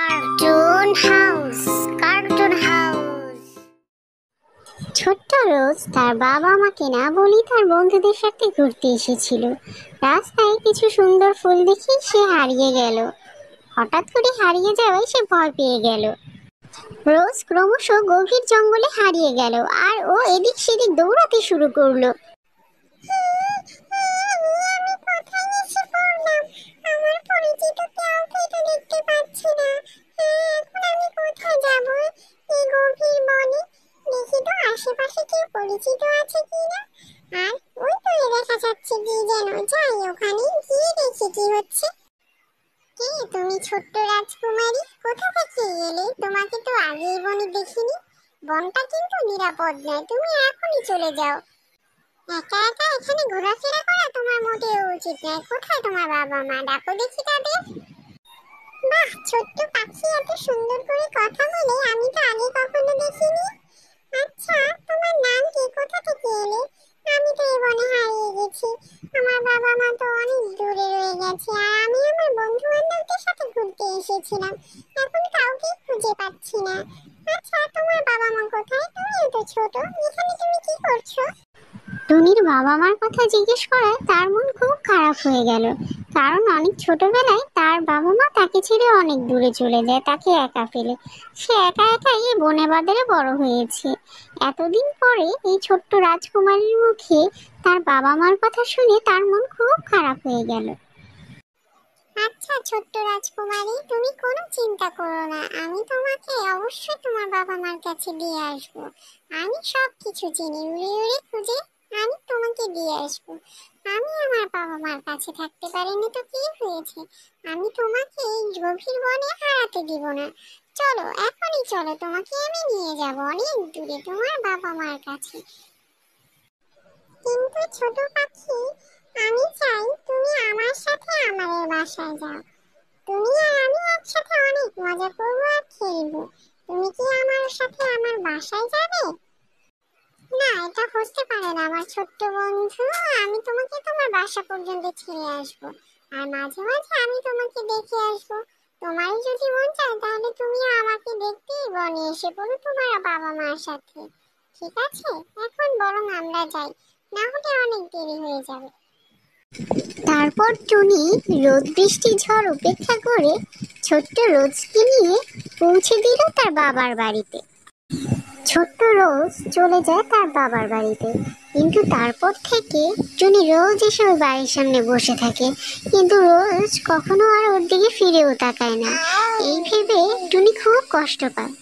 Cartoon house. Cartoon house. ছোট্ট রোজ তার বাবা মাকে না বলি তার বন্ধুদের সাথে ঘুরতে এসেছিল। রাস্তায় কিছু সুন্দর ফুল দেখে সে হারিয়ে গেল। হঠাৎ করে হারিয়ে যাওয়ায় সে ভয় পেয়ে গেল। রোজ ক্রমশ গভীর জঙ্গলে হারিয়ে গেল আর ও এদিক সেদিক দৌড়াতে শুরু করলো। পরিচিত আছে কিনা। আর ওই তো দেখা যাচ্ছে কি যেন, যাই ওখানে গিয়ে দেখি কি হচ্ছে। কে তুমি ছোট্ট রাজকুমারী? কোথা থেকে এলে? তোমাকে তো আগেই বনে দেখিনি। বনটা কিন্তু নিরাপদ নয়, তুমি এখনই চলে যাও। একা একা এখানে ঘোরাফেরা করা তোমার মোটেও উচিত নয়। কোথায় তোমার বাবা মা? ডাকো দেখি তাদের। বাহ, ছোট্ট পাখি এত সুন্দর করে কথা বলে, আমি তো আগে কখনো দেখিনি। আচ্ছা, তোমার নাম কি? কোথা থেকে এলে? আমি তো এই বনে হারিয়ে গেছি। আমার বাবা মা তো অনেক দূরে রয়ে গেছে আর আমি আমার বন্ধু বান্ধবদের সাথে ঘুরতে এসেছিলাম। এখন কাউকে খুঁজে পাচ্ছি না। আচ্ছা, তোমার বাবা মা কোথায়? তুমিও তো ছোট, এখানে তুমি কি করছো? টুনির বাবা মার কথা জিজ্ঞেস করায় তার মন খুব খারাপ হয়ে গেল। কারণ অনেক ছোটবেলায় তার বাবা মা তাকে ছেড়ে অনেক দূরে চলে যায়, তাকে একা ফেলে। সে একা একাই এই বনে বাজারে বড় হয়েছে। এতদিন পরে এই ছোট্ট রাজকুমারীর মুখে তার বাবা মার কথা শুনে তার মন খুব খারাপ হয়ে গেল। আচ্ছা ছোট্ট রাজকুমারী, তুমি কোনো চিন্তা করো না, আমি তোমাকে অবশ্যই তোমার বাবা মার কাছে দিয়ে আসবো। আমি সব কিছু চিনি, উড়ে উড়ে খুঁজে আমি তোমাকে দিয়ে আসবো। আমি আমার বাবা মার কাছে থাকতে পারিনি তো কি হয়েছে? আমি তোমাকে এই গভীর বনে হারাতে দিব না। চলো, এখনই চলো, তোমাকে আমি নিয়ে যাব অনেক দূরে তোমার বাবা মার কাছে। কিন্তু ছোট পাখি, আমি চাই তুমি আমার সাথে আমাদের বাসায় যাও। তুমি আর আমি একসাথে অনেক মজা করবো আর খেলবো। তুমি কি আমার সাথে আমার বাসায় যাবে? না, এটা হতে পারে না আমার ছোট্ট বন্ধু। আমি তোমাকে তোমার বাসা পর্যন্ত ছেড়ে আসবো আর মাঝে মাঝে আমি তোমাকে দেখে আসবো। তোমার যদি মন চায় তাহলে তুমি আমাকে দেখতে বনে এসে পড়ো তোমার বাবা মার সাথে। ঠিক আছে, এখন বরং আমরা যাই, না হলে অনেক দেরি হয়ে যাবে। তারপর টুনি রোদ বৃষ্টি ঝড় উপেক্ষা করে ছোট্ট রোজকে নিয়ে পৌঁছে দিল তার বাবার বাড়িতে। ছোট্ট রোজ চলে যায় তার বাবার বাড়িতে, কিন্তু তারপর থেকে টুনি রোজ এসে ওই বাড়ির সামনে বসে থাকে, কিন্তু রোজ কখনো আর ওর দিকে ফিরেও তাকায় না। এই ভেবে টুনি খুব কষ্ট পায়।